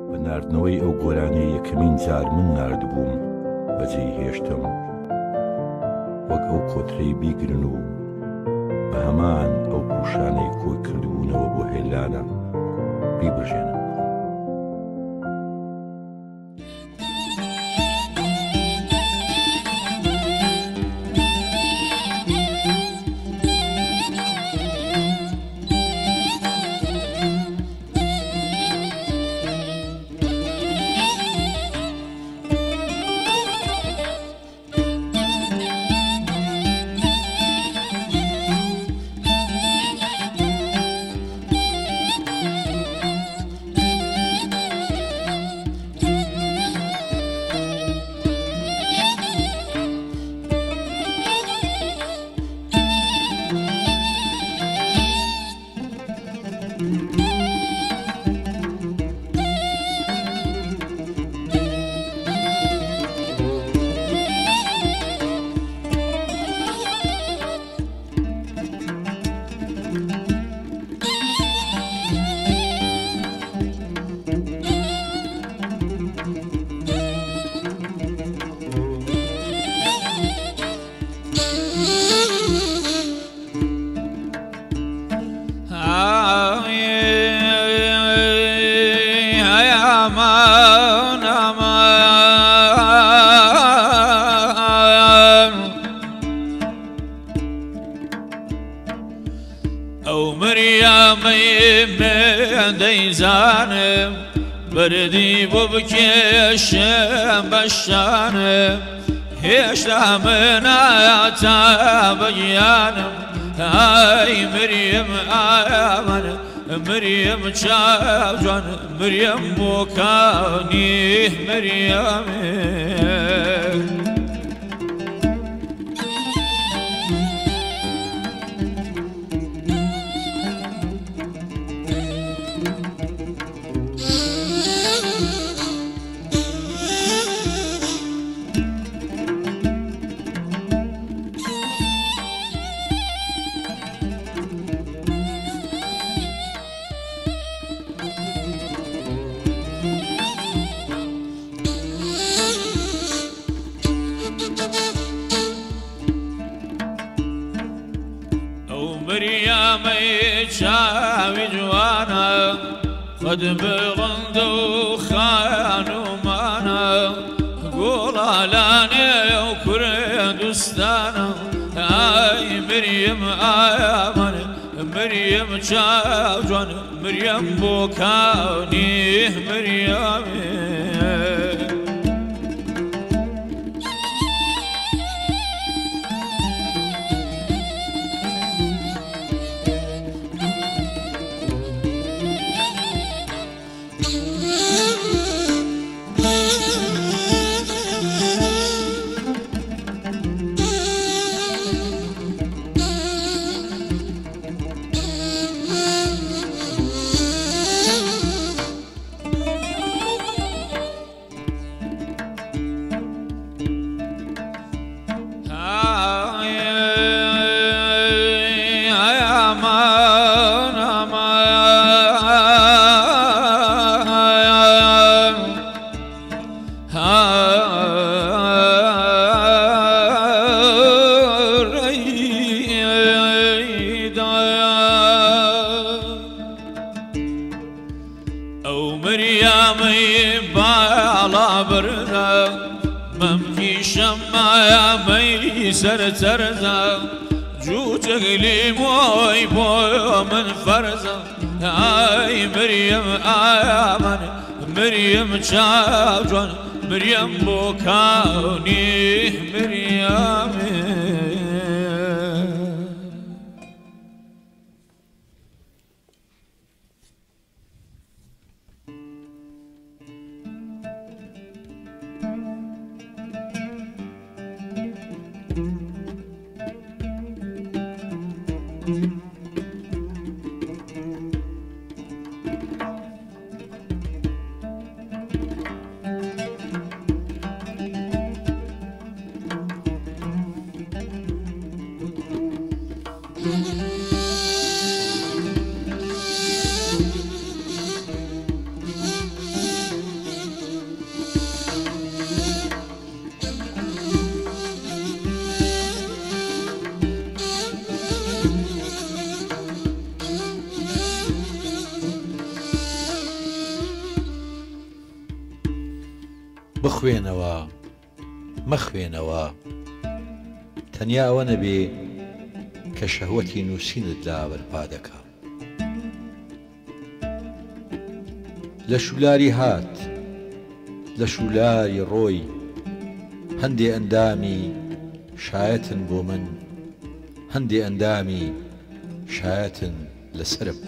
بە ناردنەوەی ئەو گۆرانەی یەکەمین جار من ناردبووم بەجێی هێشتم، وەک ئەو کۆترەی بیگرن و بە هەمان ئەو پوشانەی کۆی کردبوونەوە بۆ هێلانە بیبژێنم. ئەو مریامەی من دەیزانم بەردی بۆ بکێشم بە شانم، هێشتا من ئاتا بەگیانم ئای مریم ئایا من مریم چاوجوان مریم بۆ کانی مریامێ مریامەی چاوی جوانە قەد بڵند و خانومانە گوڵالانێ و کوردستانە ئای مریم ئایا من مریم چاوجوان مریم بۆ کانی مریامێ ئەو مریامەی باڵا بردە مەمکی شەمایامەی سەرتەرزە جووتەگلی مۆی بۆ من فەرزە ئای مریم ئایا من مریم چاوجوان مریم بۆ کانی مریامێ بخوێنەوە مەخوێنەوە تەنیا ئەوە نەبێ کە شەهوەتی نووسینت لا بەرپا دەکا لە شولاری هات لە شولاری ڕۆی هەندێ ئەندامی شایەتن بۆ من هەندێ ئەندامی شایەتن لەسرم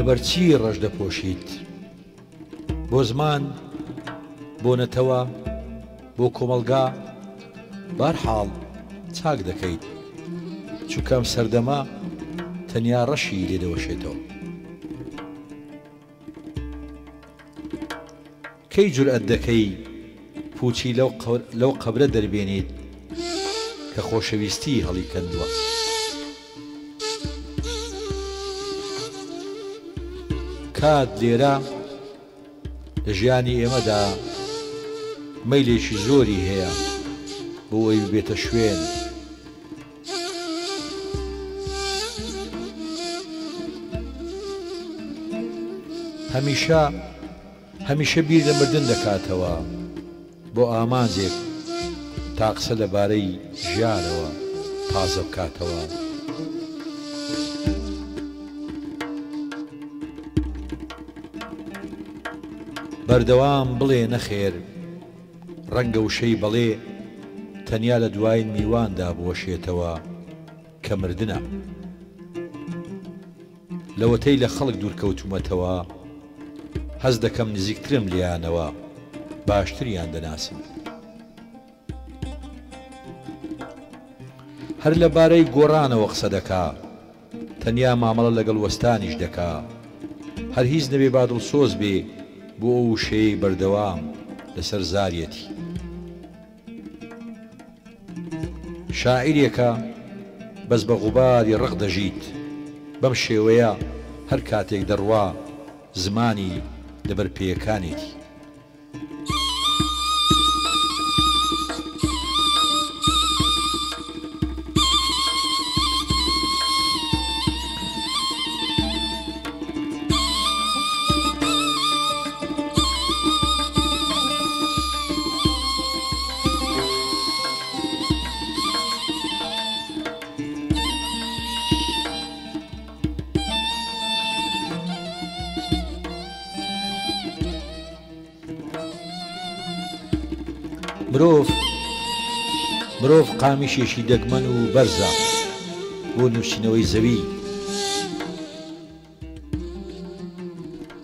لەبەرچی ڕەش دەپۆشیت بۆ زمان بۆ نەتەوە بۆ کۆمەلگا بەرحاڵ چاک دەکەیت چووکەم سەردەما تەنیا ڕەشی لێدەوەشێتەوە کەی جورئەت دەکەی پوچی لەو قەبرە دەربێنیت کە خۆشەویستی هەڵی کەندووە کات لێرە لە ژیانی ئێمەدا مەیلێکی زۆری هەیە بۆ ئەوی ببێتە شوێن هەمیشە بیر لە مردن دەکاتەوە بۆ ئامانجێک تا قسە لەبارەی ژیانەوە تازە بکاتەوە بەردەوام بڵێ نەخێر ڕەنگە وشەی بەڵێ تەنیا لە دوای میواندا بوەشێتەوە کە مردنە لەوەتەی لە خەڵک دوورکەوتومەتەوە هەز دەکەم نزیکترم لیانەوە باشتریان دەناسم هەر لەبارەی گۆڕانەوە قسە دەکا تەنیا مامەڵە لەگەڵ وەستانیش دەکا هەر هیچ نەبێ با دڵسۆز بێ بۆ ئەو وشەیەی بەردەوام لەسەر زاریەتی شاعیرێکە بەس بە غوباری ڕق دەژیت بەم شێوەیە هەر کاتێک دەڕوا زمانی لەبەر پێیەکانێتی مرۆڤ قامیشێکی دەگمەن و بەرزە بۆ نووسینەوەی زەوی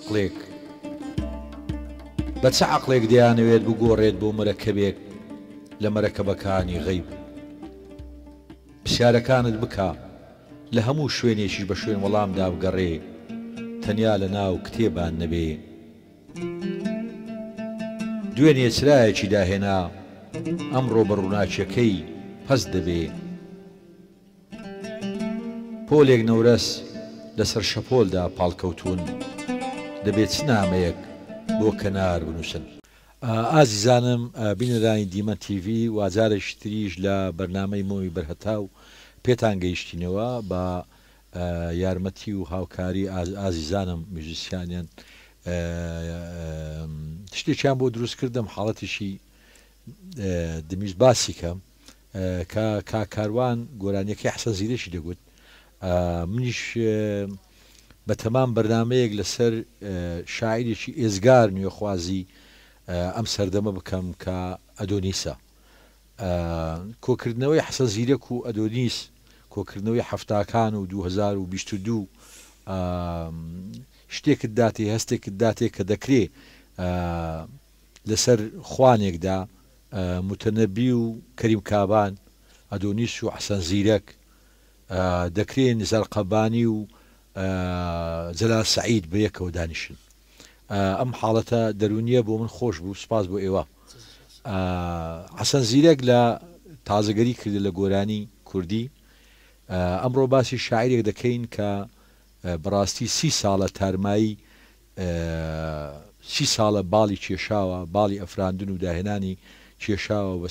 قڵێک بە چه عەقڵێک دەیانەوێت بگۆڕێت بۆ مەرەکەبێک لە مەرەکەبەکانی غەیب پرسیارەکانت بکە لە هەموو شوێنێکی بە شوێن وەڵامدا بگەڕێ تەنیا لە ناو کتێبان نەبێ دوێنێ چرایەکی داهێنا ئەمڕۆ بە ڕووناچیەکەی پەست دەبێ پۆلێک نەورەس لەسەر شەپۆلدا پاڵکەوتون دەبێت چ نامەیەک بۆ کەنار بنووسن ئازیزانم بینەرانی دیمە تیڤ وازارێکی تریش لە بەرنامەی مۆمی بەرهەتاو پێتان گەیشتینەوە بە یارمەتی و هاوکاری ئازیزانم موزیسیانیان شتێکیان بۆ دروست کردم حاڵەتیشی دەمیست باسی کەم کە کاروان گۆرانیەکەی حەسەن زیرەشی دەگوت منیش بە تەمام بەرنمەیەک لەسەر شاعیرێکی ئێزگار نوێخوازی ئەم سەردەمە بکەم کە ئەدۆنیسە کۆکردنەوەی حەسەن زیرەک و ئەدۆنیس کۆکردنەوەی هەفتاکان و 2022 شتێکت داتێ هەستێکت داتێ کە دەکرێ لەسەر خوانێکدا متەنەبی و کەریم کابان ئەدۆنیس و حەسەن زیرەک دەکرێن نزار قەبانی و جەلال سەعید بەیەکەوە دانیشن ئەم حاڵەتە دەرونیە بۆ من خۆش بوو سپاس بۆ ئێوە حەسەن زیرەک لە تازەگەری کرد لە گۆرانی کوردی ئەمڕۆ باسی شاعیرێک دەکەین کە بەڕاستی 30 ساڵە تارمایی 30 ساڵە باڵی کێشاوە باڵی ئەفراندن و داهێنانی کێشاوە بە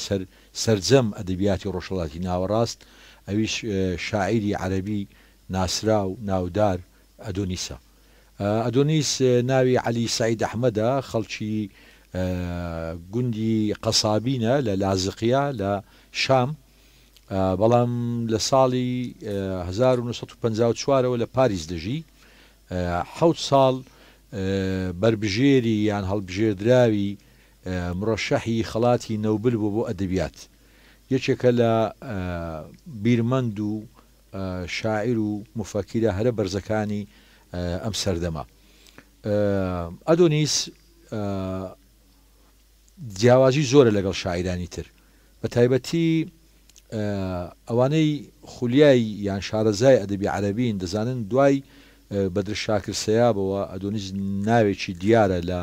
سەرجەم ئەدەبیاتی ڕۆژهەڵاتی ناوەڕاست ئەویش شاعیری عەرەبی ناسرا و ناودار ئەدۆنیسە ئەدۆنیس ناوی عەلی سەعید ئەحمەدە خەڵکی گوندی قەسابینە لە لازقیە لە شام بەڵام لە ساڵی 1954ەوە لە پاریس دەژی 7 ساڵ بربژێری یان هەڵبژێردراوی مرەشەحی خەڵاتی نەوبل بوو بۆ ئەدەبیات یەکێکە لە بیرمەند و شاعیر و مفەکرە هەرە بەرزەکانی ئەم سەردەما ئەدۆنیس جیاوازی زۆرە لەگەڵ شاعیرانی تر بە تایبەتی ئەوانەی خولیای یان شارەزای ئەدەبی عەرەبین دەزانن دوای بەدر شاکر سەیابەوە ئەدۆنیس ناوێکی دیارە لە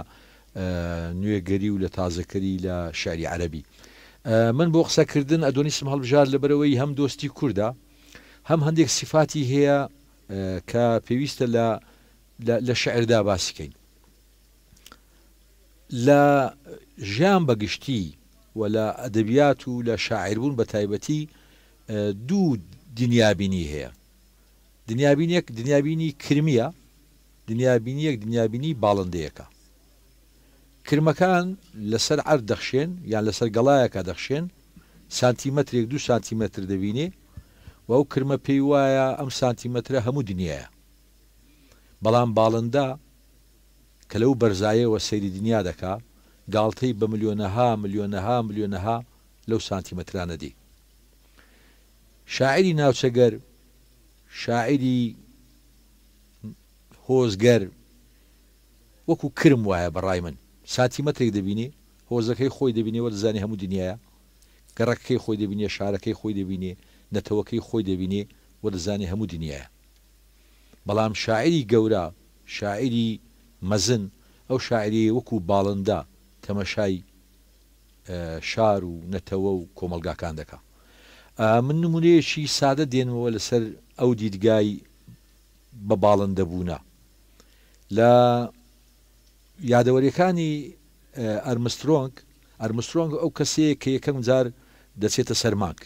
نوێگەری و لە تازەکەری لە شعری عەرەبی من بۆ قسەکردن ئەدۆنیسم هەڵبژار لەبەرەوەی هەم دۆستی کووردە هەم هەندێک سیفاتی هەیە کە پێویستە لە شعردا باسیکەین لە ژیان بەگشتی و لە ئەدەبیات و لە شاعربوون بە تایبەتی دوو دنیابینی هەیە دنیابینێک دنیابینی کرمیە دنیابینیەک دنیابینی باڵندەیەەکە کرمەکان لەسەر عەرد دەخشێن یان لەسەر گەڵایەکە دەخشێن سانتیمەترێک 2 سانتیمەتر دەبینێ و ئەو کرمە پێی وایە ئەم سانتیمەترە هەموو دنیاە بەڵام باڵندا کە لەو بەرزایەوە سەیری دنیا دەکا گاڵتەی بە ملیۆنەها لەو سانتیمەترانە دی شاعری ناوچەگەر شاعری هۆزگەر وەکو کرم وایە بەڕای من سانتیمەترێک دەبینێ هۆزەکەی خۆی دەبینێ وە دەزانێ هەموو دنیاە گەڕەکەی خۆی دەبینێ شارەکەی خۆی دەبینێ نەتەوەکەی خۆی دەبینێ وە دەزانێ هەموو دنیاە بەڵام شاعری گەورە شاعری مەزن ئەو شاعری وەکو باڵندا تەمەشای شار و نەتەوە و کۆمەلگاکان دەکا من نمونەیەکی سادە دێنەوە لەسەر ئەو دیدگای بە باڵندەبوونە لە یادەوەریەکانی ئەرمسترۆنگ ئەو کەسەیە کە یەکەم جار دەچێتە سەر مانگ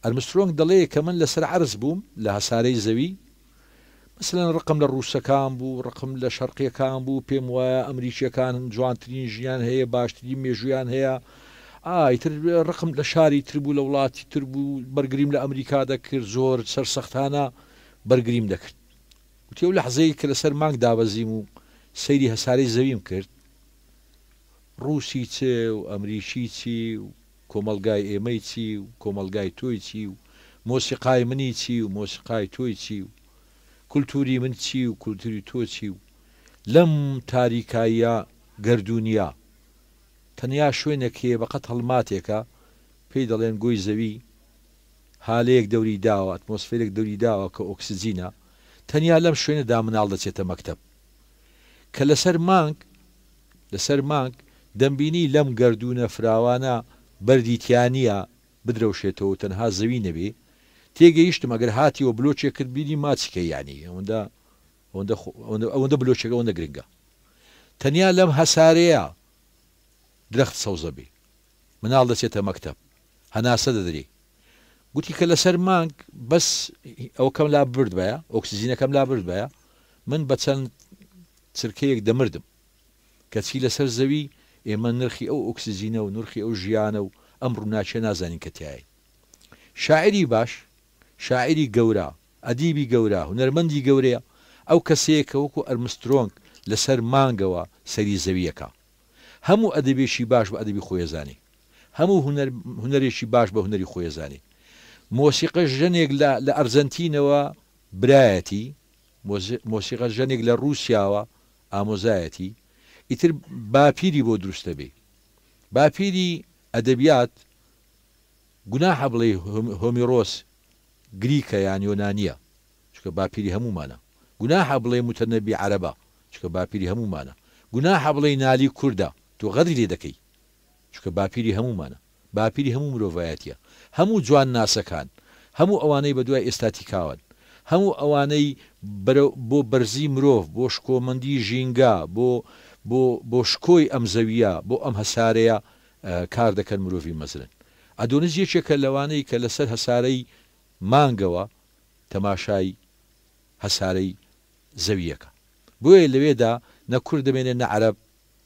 ئەرمسترۆنگ دەڵێ کە من لەسەر عەرز بووم لە هەسارەی زەوی مثلەن ڕقم لە ڕووسەکان بوو ڕقم لە شەرقیەکان بوو پێم وایە ئەمریکیەکان جوانترین ژیان هەیە باشترین مێژویان هەیە ئایتر ڕقم لە شاری تر بوو لە وڵاتی تر بوو بەرگریم لە ئەمریکا دەکرد زۆر سەرسەختانە بەرگریم دەکرد وتێ و لە حەزەیە کە لەسەر مانگ دابەزیم و سەیری هەسارەی زەویم کرد ڕووسی چێ و ئەمریکی چی و کۆمەلگای ئێمەی چی و کۆمەلگای تۆی چی و مۆسیقای منی چی و مۆسیقای تۆی چی و کولتوری من چی و کولتوری تۆ چی و لەم تاریکاییە گەردونیە تەنیا شوێنێکێ بەقەت هەڵماتێکە پێی دەڵێن گۆی زەوی هالەیەک دەوری داوە ئەتمۆسفێرێک دەوری داوە کە ئۆکسسیجینە تەنیا لەم شوێنەدا مناڵ دەچێتە مەکتەب کە لەسەر مانگ دەمبینی لەم گەردونە فراوانە بەردیتیانە بدرەوشێتەوە تەنها زەوی نەبێ تێگەیشتم ئەگەر هاتیەوە بلۆچێک کرد بینی ماچکە یانی ئەوەندە بلۆچێکە ئەوەندە گرنگە تەنیا لەم هەسارەیە درەخت سەوزە بێ مناڵ دەچێتە مەکتەب هەناسە دەدرێ گوتی کە لەسەر مانگ بەس ئەو کەم لا برد بەیە ئۆکسسیجینەکەم لا برد بەیە من بە چەند چرکەیەک دەمردم کەچی لەسەر زەوی ئێمە نرخی ئەو ئۆکسسیجینە و نرخی ئەو ژیانە و ئەم ڕووناچە نازانین کە تایە شاعری باش شاعری گەورە ئەدیبی گەورە هونەرمەندی گەورەیە ئەو کەسەیە کە وەکو ئەرمسترۆنگ لەسەر مانگەوە سەری زەویەکە هەموو ئەدەبێکی باش بە ئەدەبی خۆیەزانی هەموو هونەرێکی باش بە هونەری خۆیەزانی مۆسیقە ژنێک لە ئەرجەنتینەوە برایەتی مۆسیقە ژنێک لە رووسیاوە ئامۆزایەتی ئیتر باپیری بۆ دروستە بێ باپیری ئەدەبیات گوناحە بڵێ هۆمیرۆس گریکە یان یۆنانیە چکە باپیری هەمومانە گوناحە بڵێ متەنەبی عەرەبە چکە باپیری هەمومانە گوناحە بڵێ نالی کووردە تۆ غەدری لێ دەکەی چونکە باپیری هەمومانە باپیری هەموو مرۆڤایەتیە هەموو جوان ناسەکان هەموو ئەوانەی بە دوای ئێستاتیکاون هەموو ئەوانەی بۆ بەرزی مرۆڤ بۆ شکۆمەندی ژینگا بۆ شکۆی ئەم زەویە بۆ ئەم هەسارەیە کار دەکەن مرۆڤی مەزرن ئەدۆنیس یەکێکە لەوانەی کە لەسەر هەسارەی مانگەوە تەماشای هەسارەی زەویەکە بۆیە لەوێدا نە کورد دەمێنێ نە عەرەب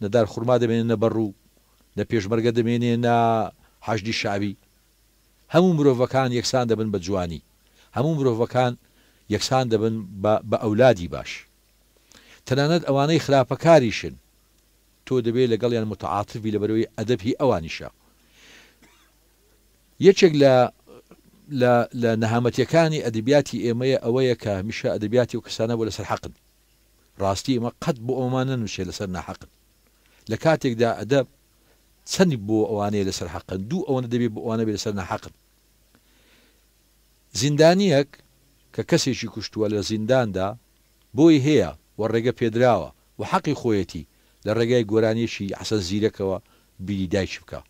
نەدار خوڕما دەمێنێ نە بەڕوو نە پێشمەرگە دەمێنێ نە حەشدی شعبی هەموو مرۆڤەکان یەکسان دەبن بە جوانی هەموو مرۆڤەکان یەکسان دەبن بە ئەولادی باش تەنانەت ئەوانەی خراپەکاریشن تۆ دەبێت لەگەڵیان متعاتفی لە بەرەوەی ئەدەبی ئەوانیشە یەکێک لە نەهامەتیەکانی ئەدەبیاتی ئێمەیە ئەوەیە کە هەمیشە ئەدەبیاتی و کەسانە بۆ لەسەر حەقن ڕاستی ئێمە قەت بۆ ئەومان نەنووسێ لەسەر ناحەقن لە کاتێکدا ئەدەب چەندی بۆ ئەوانەیە لەسەر حەقن دوو ئەوەنە دەبێت بۆ ئەوانە بێ لەسەر ناحەقن زیندانیەک کە کەسێکی کوشتووە لە زینداندا بۆی هەیە و ڕێگە پێدراوە و حەقی خۆیەتی لە ڕێگای گۆرانیەشی حەسەن زیرەکەوە بیری دایک بکە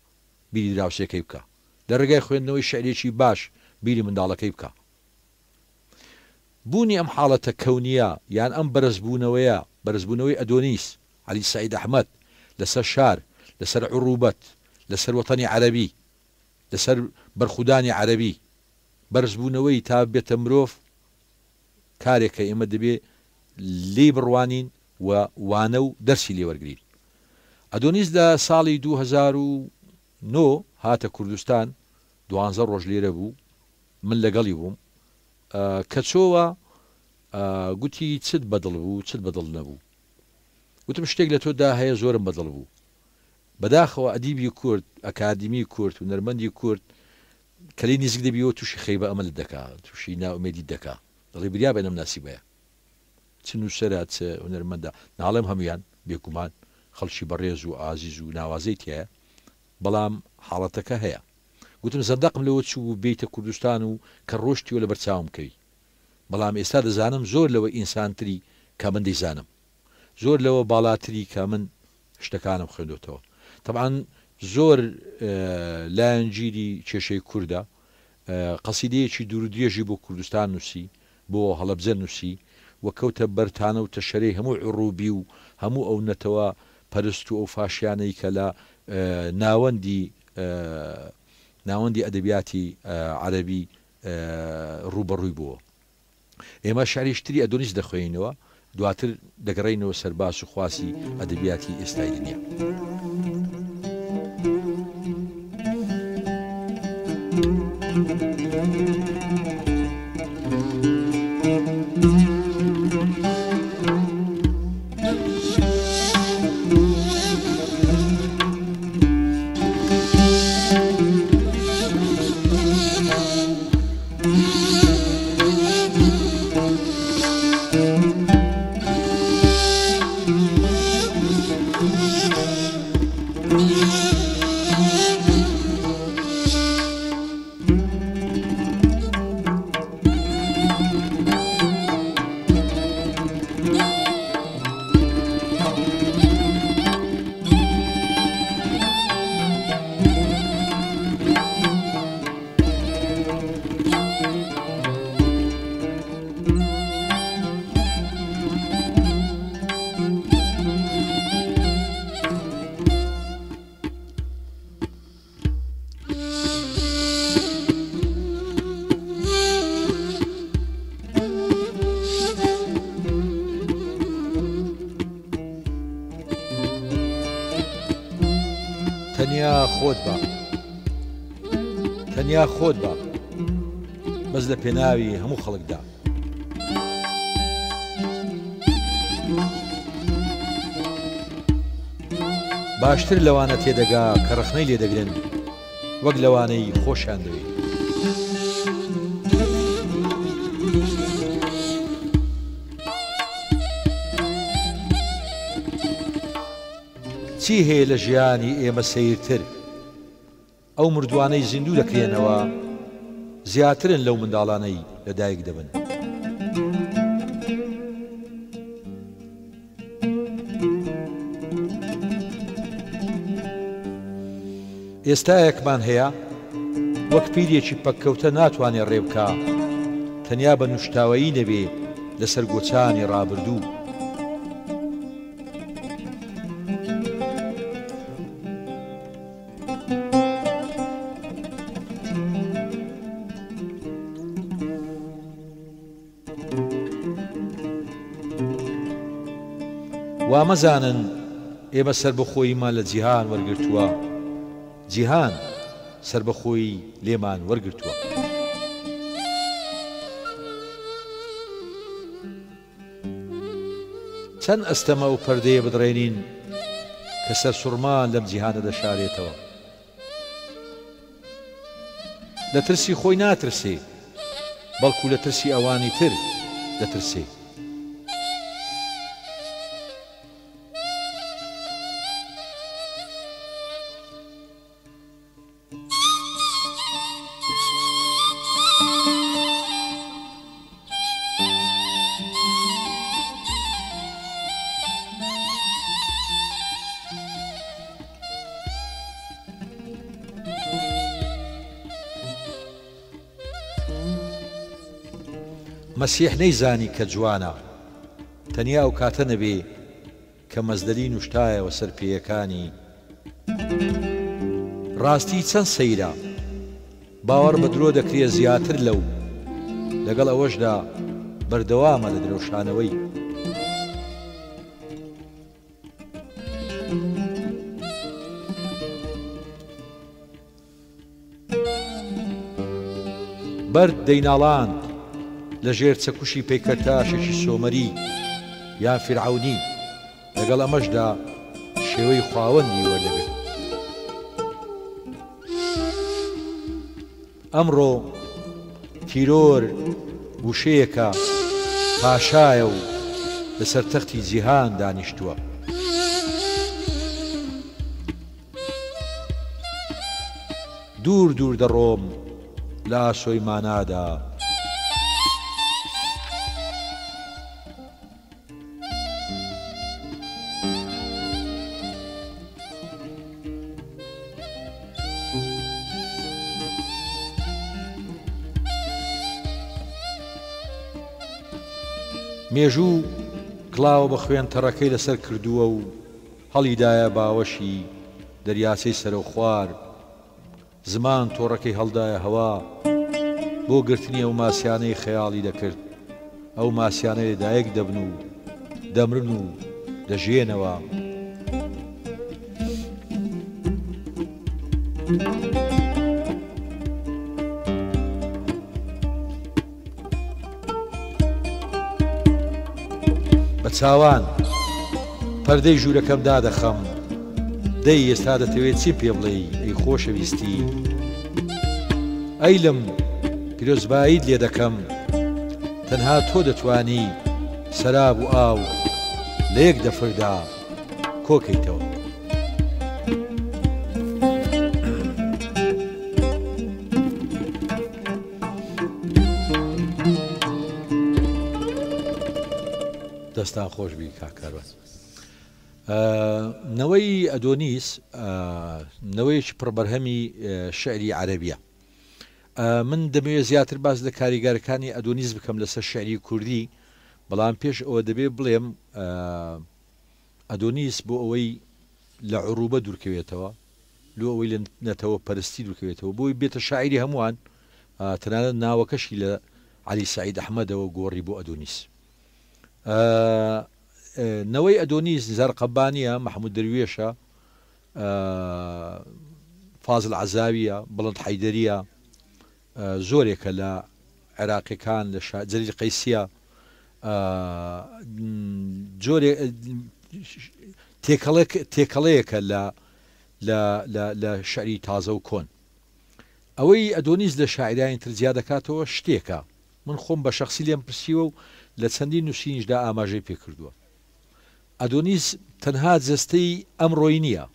بیری دراوسێکەی بکە لە ڕێگای خوێندنەوەی شعرێکی باش بیری منداڵەکەی بکە بوونی ئەم حاڵەتە کەونیە یان ئەم بەرزبوونەوەی ئەدۆنیس عەلی سەعید ئەحمەد لەسەر شار لەسەر عروبەت لەسەر وەتەنی عەرەبی لەسەر بەرخودانی عەرەبی بەرزبوونەوەی تا بێتە مرۆڤ کارێکە ئێمە دەبێ لێ بڕوانین و وانە و دەرسی لێوەرگین ئەدۆنیس لە ساڵی 2009 هاتە کوردستان 12 ڕۆژ لێرە بوو من لەگەڵی بووم کە چۆوە گوتی چت بەدڵ بوو چت بەدڵ نەبوو وتم شتێک لە تۆدا هەیە زۆرم بەدڵ بوو بەداخەوە ئەدیبی کورد ئەکادمی کورد و نەرمەندی کورد کەلی نزیک دەبیەوە تووشی خەیبە ئەمەل دەکات تووشی ناومێدی دەکات دەڵێ بریا بێنم ناسیبەیە چ نووسەرە چ هونەرمەندە ناڵێم هەمویان بێگومان خەڵکی بەڕێز و ئازیز و ناوازەی تایە بەڵام حاڵەتەکە هەیە گوتم زەندەقم لەوە چوو بێتە کوردستان و کە ڕۆشتی و لە بەرچاوم کەوی بەڵام ئێستا دەزانم زۆر لەوە ئینسانتری کە من دەیزانم زۆر لەوە باڵاتری کە من شتەکانم خوێندوتەوە طبعاً زۆر لایەنگیری کێشەی کووردە قەسیدەیەکی دوور و درێژی بۆ کوردستان نووسی بۆ هەڵەبجە نووسی و کەوتە بەرتانە و تەشەرەی هەموو عروبی و هەموو ئەو نەتەوە پەرست و ئەو فاشیانەی کە لە ناوەندی ئەدەبیاتی عەرەبی ڕوبەڕووی بووە ئێمە شعریشتری ئەدۆنیس دەخوێنینەوە دواتر دەگەڕێینەوە سەرباس و خواسی ئەدەبیاتی ئێستای دنیا تەنیا خۆت بە بەس لە پێناوی هەموو خەڵکدا باشتر لەوانە تێدەگا کە ڕخنەی لێدەگرن وەک لەوانەی خۆشیان دەوێت چی هەیە لە ژیانی ئێمە سەیرتر ئەو مردوانەی زیندوو دەکرێنەوە زیاترن لەو منداڵانەی لەدایک دەبن ئێستایەکمان هەیە وەک پیرێکی پەککەوتە ناتوانێت ڕێ بکە تەنیا بە نوشتاوایی نەبێ لەسەر گۆچانی ڕابردوو. وامەزانن ئێمە سربەخۆیمان لە جیهان وەرگرتووە، جیهان سربەخۆی لێمان وەرگرتووە. چەند ئەستەمە و پەردەیە بدڕێنین کە سەر سوڕمان لەم جیهانە دەشارێتەوە. لە ترسی خۆی ناترسێ، بەڵکو لە ترسی ئەوانی تر دەترسێ. مەسیح نەیزانی کە جوانە، تەنیا ئەو کاتە نەبێ کە مەزدەلی نوشتایەوە سەر پێیەکانی. ڕاستی چەند سەیرە باوەڕ بە درۆ دەکرێت زیاتر لەو، لەگەڵ ئەوەشدا بەردەوامە لە درەوشانەوەی. بەرد دەیناڵاند لە ژێر چەکوشی پەیکەرتاشێکی سۆمەری یان فیرعەونی، لەگەڵ ئەمەشدا شێوەی خواوەندی وەردەگرت. ئەمڕۆ تیرۆر وشەیەکە پاشایە و لەسەر تەختی جیهان دانیشتووە. دوور دوور دەڕۆم لە ئاسۆی مانادا، مێژوو کڵاوە بە خوێن تەڕەکەی لەسەر کردووە و هەڵیدایە باوەشی دەریاچەی سەرۆ خوار. زمان تۆڕەکەی هەڵدایە هەوا بۆ گرتنی ئەو ماسیانەی خەیاڵی دەکرد. ئەو ماسیانە لەدایک دەبن و دەمرن و دەژێنەوە. بە چاوان پەردەی ژوورەکەم دادەخەم، دەی ئێستا دەتەوێت چی پێ بڵێ ئەی خۆشەویستی؟ ئەی لەم پیرۆزباییت لێ دەکەم، تەنها تۆ دەتوانی سەراب و ئاو لە یەک دەفردا کۆکەیتەوە. دەستان خۆش بی کاکارۆز. نەوەی ئەدۆنیس نەوەیەکی پڕبەرهەمی شعری عەرەبیە. من دەمەوێت زیاتر باس لە کاریگارەکانی ئەدۆنیس بکەم لەسەر شعری کوردی، بەڵام پێش ئەوە دەبێ بڵێم ئەدۆنیس بۆ ئەوەی لە عروبە دوورکەوێتەوە، لۆ ئەوەی لە نەتەوە پەرستی دوورکەوێتەوە، بۆی بێتە شاعری هەمووان، تەنانەت ناوەکەشی لە عەلی سەعید ئەحمەدەوە گۆڕی بۆ ئەدۆنیس. نەوەی ئەدۆنیس زەرقەبانیە، محمود دەروێشە، فازڵ عەزاویە، بڵند حەیدەریە، زۆرێکە لە عێراقیەکان، لە جەلیل قەیسیە، تێکەڵەیەکە لە شعری تازە و کۆن. ئەوەی ئەدۆنیس لە شاعرانی تر جیا دەکاتەوە شتێکە من خۆم بە شخصی لێم پرسیوە و لە چەندین نووسینیشدا ئاماژەی پێکردووە. ئەدۆنیس تەنها جەستەی ئەمڕۆی نییە،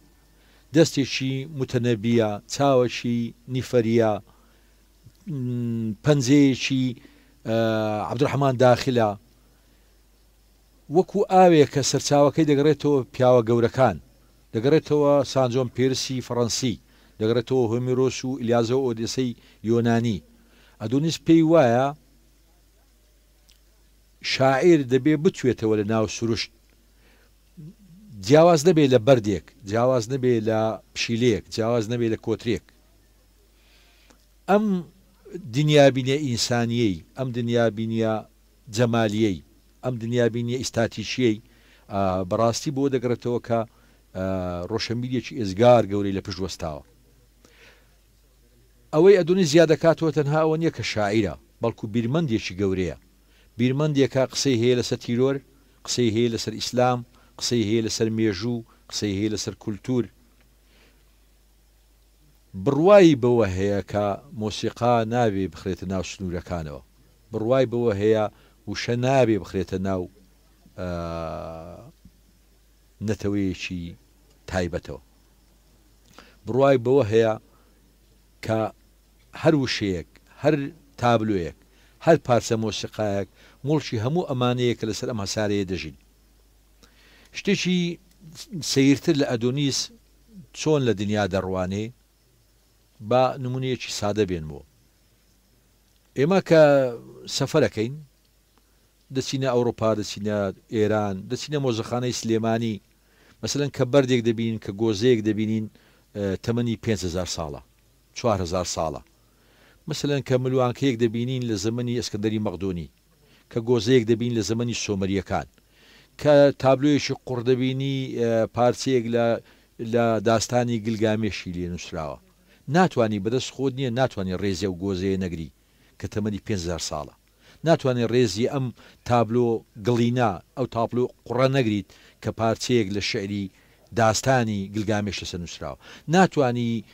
دەستێکی متەنەبیە، چاوەکی نیفەریە، پەنجەیەکی عەبدوڕەحمان داخلە، وەکو ئاوێکە سەرچاوەکەی دەگەڕێتەوە پیاوە گەورەکان، دەگەڕێتەوە سانجۆم پێرسی فەڕەنسی، دەگرێتەوە هۆمیرۆس و ئیلیازە و ئۆدیسەی یۆنانی. ئەدۆنیس پێی وایە شاعیر دەبێ بچێتەوە لە ناو سروشت، جیاواز نەبێ لە بەردێک، جیاواز نەبێ لە پشیلەیەک، جیاواز نەبێ لە کۆترێک. ئەم دنیابینە ئینسانیەی، ئەم دنیابینە جەمالیەی، ئەم دنیابینە ئیستاتیشیەی بەڕاستی بۆ دەگرێتەوە کە ڕۆشنبیرێکی ئێزگار گەورەی لە پشت وەستاوە. ئەوەی ئەدونی زیاد دەکاتەوە تەنها ئەوە نییە کە شاعیرە، بەڵکو بیرمەندێکی گەورەیە، بیرمەندێکە قسەی هەیە لەسەر تیرۆر، قسەی هەیە لەسەر ئیسلام، قسەی هەیە لەسەر مێژوو، قسەی هەیە لەسەر کولتور. بڕوایی بەوە هەیە کە مۆسیقا نابێ بخرێتە ناو سنوورەکانەوە، بڕوای بەوە هەیە وشە نابێ بخرێتە ناو نەتەوەیەکی تایبەتەوە. بڕوای بەوە هەیە کە هەر وشەیەک، هەر تابلۆیەک، هەر پارچە مۆسیقایەک مڵکی هەموو ئەمانەیە کە لەسەر ئەم هەسارەیە دەژین. شتێکی سەیرتر لە ئەدۆنیس چۆن لە دنیا دەڕوانێ بە نمونەیەکی سادە بێنمەوە. ئێمە کە سەفەرەکەین، دەچینە ئەوروپا، دەچینە ئێران، دەچینە مۆزەخانەی سلێمانی، مەسەلەن کە بەردێک دەبینین کە گۆزەیەک دەبینین تەمەنی 5,000 ساڵە، 4,000 ساڵە. مەسەلەن کە ملوانکەیەک دەبینین لە زەمەنی ئەسکەندەری مەقدۆنی، کە گۆزەیەک دەبین لە زەمەنی سۆمەریەکان، کە تابلۆیەکی قوڕ دەبینی پارچەیەک لە داستانی گلگامێشی لێ نووسراوە. ناتوانانی بەدەست خۆت نییە، ناتوانانی ڕێزی و گۆزەیە نەگری کە تەمەنی 5,000 ساڵە، ناتوانێت ڕێزی ئەم تابلۆ گڵینا ئەو تابلۆ قوڕە نەگریت کە پارچەیەک لە شعری داستانی گلگامێش لەسەر نووسراوە، ناتوانی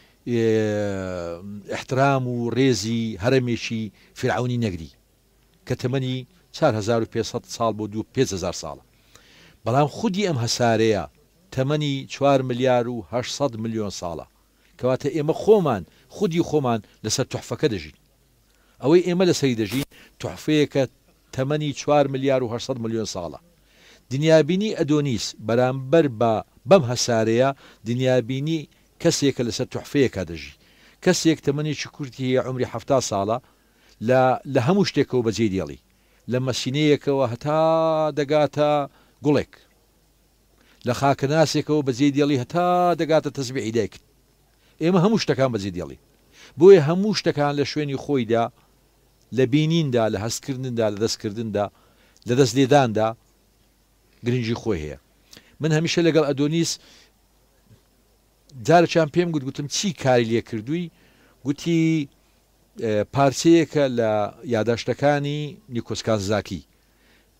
احترام و ڕێزی هەرمێکی فرعونی نەگری کە تەمەنی 4,500 ساڵ بۆ 5,000 ساڵە. بەڵام خودی ئەم هەسارەیە تەمەنی 4,800 ملیۆن ساڵە، کەواتە ئێمە خۆمان خودی خۆمان لەسەر تحفەکە دەژین. ئەوەی ئێمە لەسەری دەژین تحفەیەکە تەمەنی 4,800 ملیۆن ساڵە. دنیابینی ئەدۆنیس بەرامبەر بە بەم هەسارەیە دنیابینی کەسێکە لەسەر تحفەیەکە دەژی، کەسێک تەمەنێکی کورتی هەیە عمری 70 ساڵە، لە هەموو شتێکەوە بەجێ دێڵی، لە مەسینەیەکەوە هەتا دەگاتە گوڵێک، لە خاکەناسێکەوە بەجێ دێڵی هەتا دەگاتە تەسبیحی دایک. ئێمە هەموو شتەکان بەجێ دێڵی، بۆیە هەموو شتەکان لە شوێنی خۆیدا، لە بینیندا، لە هەستکردندا، لە دەستکردندا، لە دەست لێداندا گرنگی خۆی هەیە. من هەمیشە لەگەڵ ئەدۆنیس جارێکیان پێم گوتم چی کاری لێ کردووی، گوتی پارچەیەکە لە یاداشتەکانی نیکۆس کازاکی.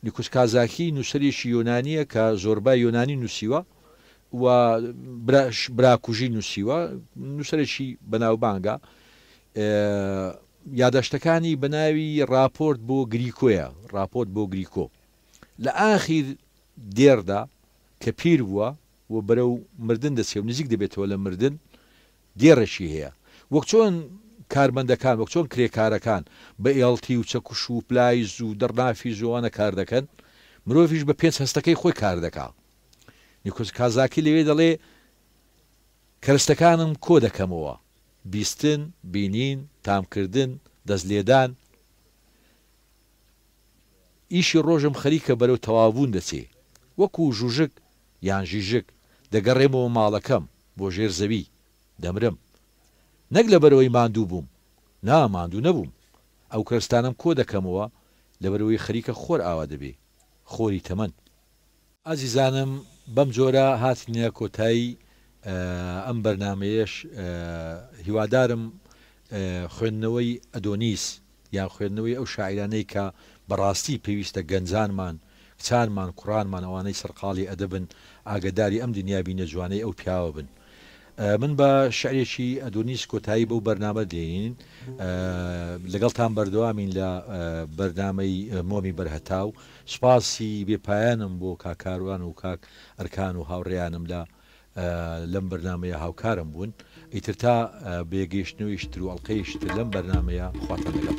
نیکۆس کازاکی نووسەرێکی یۆنانیە کە زۆربای یۆنانی نووسیوە و براکوژی نووسیوە، نووسەرێکی بەناوبانگە. یاداشتەکانی بەناوی راپۆرت بۆ گریکۆیە، راپۆرت بۆ گریکۆ. لە ئاخیر دێردا کە پیر بووە و بەرەو مردن دەچێ و نزیک دەبێتەوە لە مردن، دێڕێکی هەیە، وەک چۆن کارمەندەکان، وەک چۆن کرێکارەکان بە ئێڵتی و چەکوش و پلایز و دەڕنافی زۆوانە کار دەکەن، مرۆڤیش بە 5 هەستەکەی خۆی کار دەکات. نیکۆس کازاکی لەوێ دەڵێ کەرستەکانم کۆ دەکەمەوە، بیستن، بینین، تامکردن، دەستلێدان، ئیشی ڕۆژم خەریکە بەرەو تەوابوون دەچێ، وەکو ژوژک یان ژیژک دەگەڕێمەوە ماڵەکەم بۆ ژێر زەوی، دەمرم، نەک لە بەرەوەی ماندوو بووم، ماندوو نەبووم، ئەو کەرستانم کۆ دەکەمەوە لە بەرەوەی خەریکە خۆر ئاوا دەبێ، خۆری تەمەن. ئازیزانم، بەم جۆرە هاتنە کۆتایی ئەم بەرنامەیەش. هیوادارم خوێندنەوەی ئەدۆنیس یان خوێندنەوەی ئەو شاعیرانەی کە بەڕاستی پێویستە گەنجانمان، کچانمان، کوڕانمان، ئەوانەی سەرقاڵی ئەدەبن، ئاگداری ئەم دنیابینە جوانەی ئەو پیاوە بن. من بە شعرێکی ئەدۆنیس کۆتایی بەو بەرنامە دێنین، لەگەڵتان بەردەوامین لە بەرنامەی مۆمی بەرهەتاو. سوپاسی بێپایانم بۆ کاکاروان و کاک ئەرکان و هاوڕێیانم لەم بەرنامەیە هاوکارم بوون. ئیتر تا بێگەیشتنەوەیشتر و ئەڵقەیشتر لەم بەرنامەیە خواتان لەگەڵ.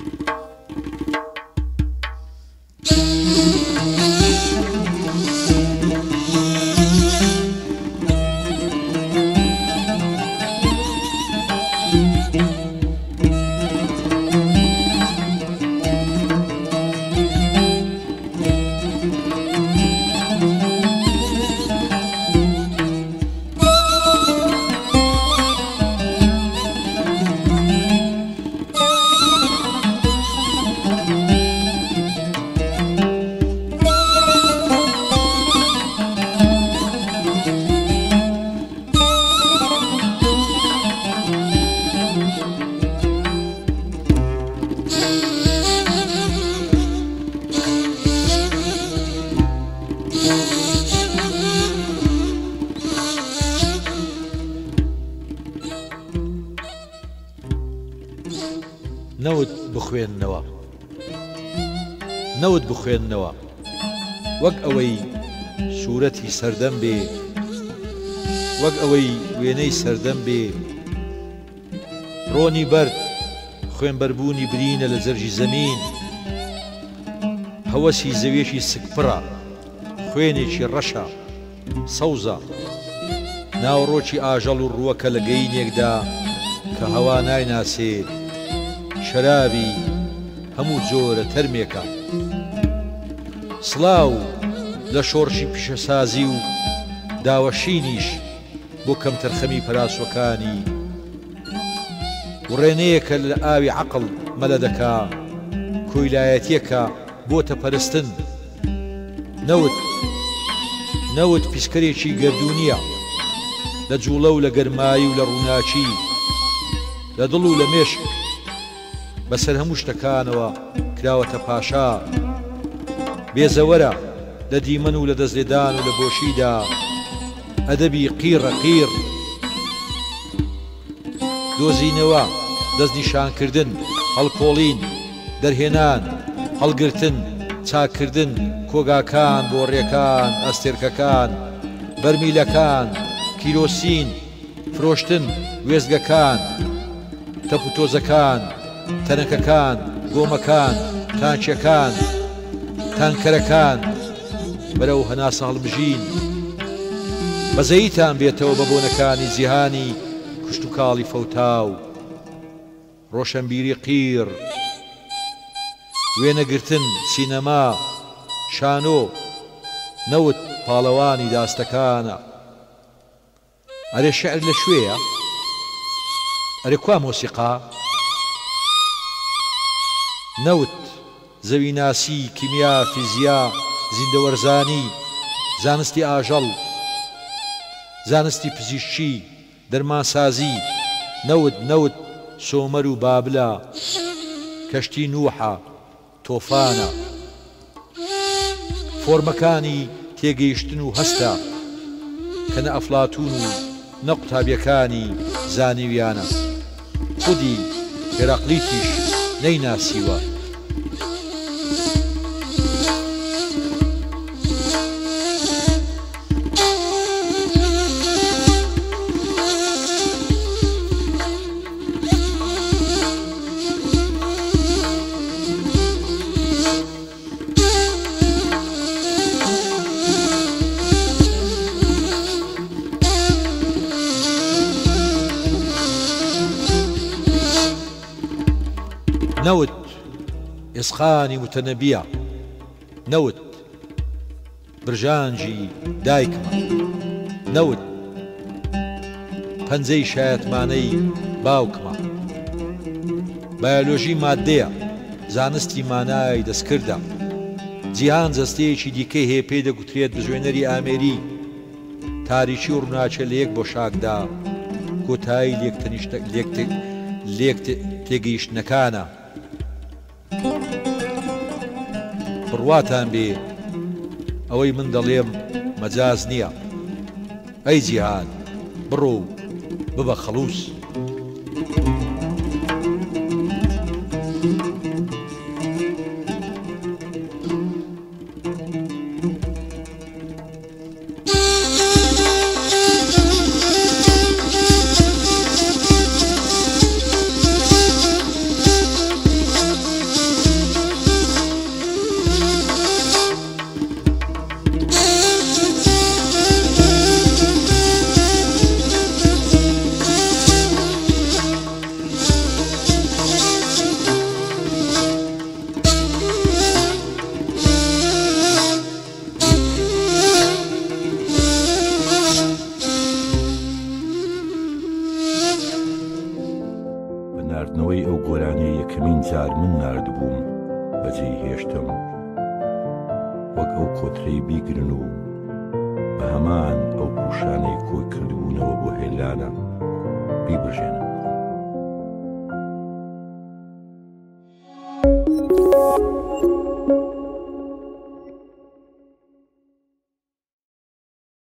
نەوت بخوێننەوە وەک ئەوەی سوورەتی سەردەم بێ وەک ئەوەی وێنەی سەردەم بێ ڕۆنی بەرد خوێنبەربوونی برینە لە جەرگی زەمین هەوەسی زەویێکی سکپڕە خوێنێکی ڕەشە سەوزە ناوڕۆکی ئاژەڵ و ڕووەکە لە گەینێکدا کە هەوا نایناسێت شەرابی هەموو جۆرە تەرمێکە سڵاو لە شۆڕشی پیشەسازی و داوەشینیش بۆ کەم تەرخەمی پەراسوەکانی وڕێنەیەکە لە ئاوی عەقڵ مەلە دەکا کۆیلایەتیەکە بۆتە پەرستن نەوت پیسکەرێکی گەردوونیە لە جوڵە و لە گەرمایی و لە ڕووناچی لە دڵ و لە مێشک بەسەر هەموو شتەکانەوە کراوەتە پاشا بێزەوەرە لە دیمەن و لە دەستلێدان و لە بۆشیدا ئەدەبی قیڕە قیر دۆزینەوە دەستنیشانکردن هەڵکۆڵین دەرهێنان هەڵگرتن چاکردن کۆگاکان بۆڕێکان ئەستێرکەکان بەرمیلەکان کیرۆسین فرۆشتن وێزگەکان تەپوتۆزەکان تەنەکەکان گۆمەکان تانچەکان تانکەرەکان بەرەو هەناسە هەڵبژین بەزەیتان بێتەوە بە بۆنەکانی جیهانی کوشت و کاڵی فەوتاو ڕۆشنبیری قیر وێنەگرتن سینەما شانۆ نەوت پاڵەوانی داستەکانە ئەرێ شعر لە شوێیە ئەرێ کوا مۆسیقا نەوت زەویناسی کیمیا فیزیا زیندەوەرزانی زانستی ئاژەڵ زانستی پزیشکی دەرمانسازی نەوت سۆمەر و بابلە کەشتی نوحە تۆفانە فۆرمەکانی تێگەیشتن و هەستە کە نە ئەفلاتون و نە قوتابیەکانی زانیویانە خودی هێراقلیتیش نەیناسیوە نەوت ئێسخانی متەنەبیە نەوت برژانجی دایکمە نەوت پەنجەی شایەتمانەی باوکمە بایۆلۆژی مادەیە زانستی مانای دەستکردە جیهان جەستەیەکی دیکەی هەیە پێی دەگوترێت بژوێنەری ئامێری تاریکی و ڕووناچە لە یەک بۆ شاکدا کۆتایی لێک تێگەیشتنەکانە بڕواتان بێ ئەوەی من دەڵێم مەجاز نییە ئەی جیهان بڕۆ ببە خەڵووس ناردنەوەی ئەو گۆرانەی یەکەمین جار من ناردبووم بەجێی هێشتم وەک ئەو کۆترەی بیگرن و بە هەمان ئەو پوشانەی کۆی کردبوونەوە بۆ هێلانە بیبژێنە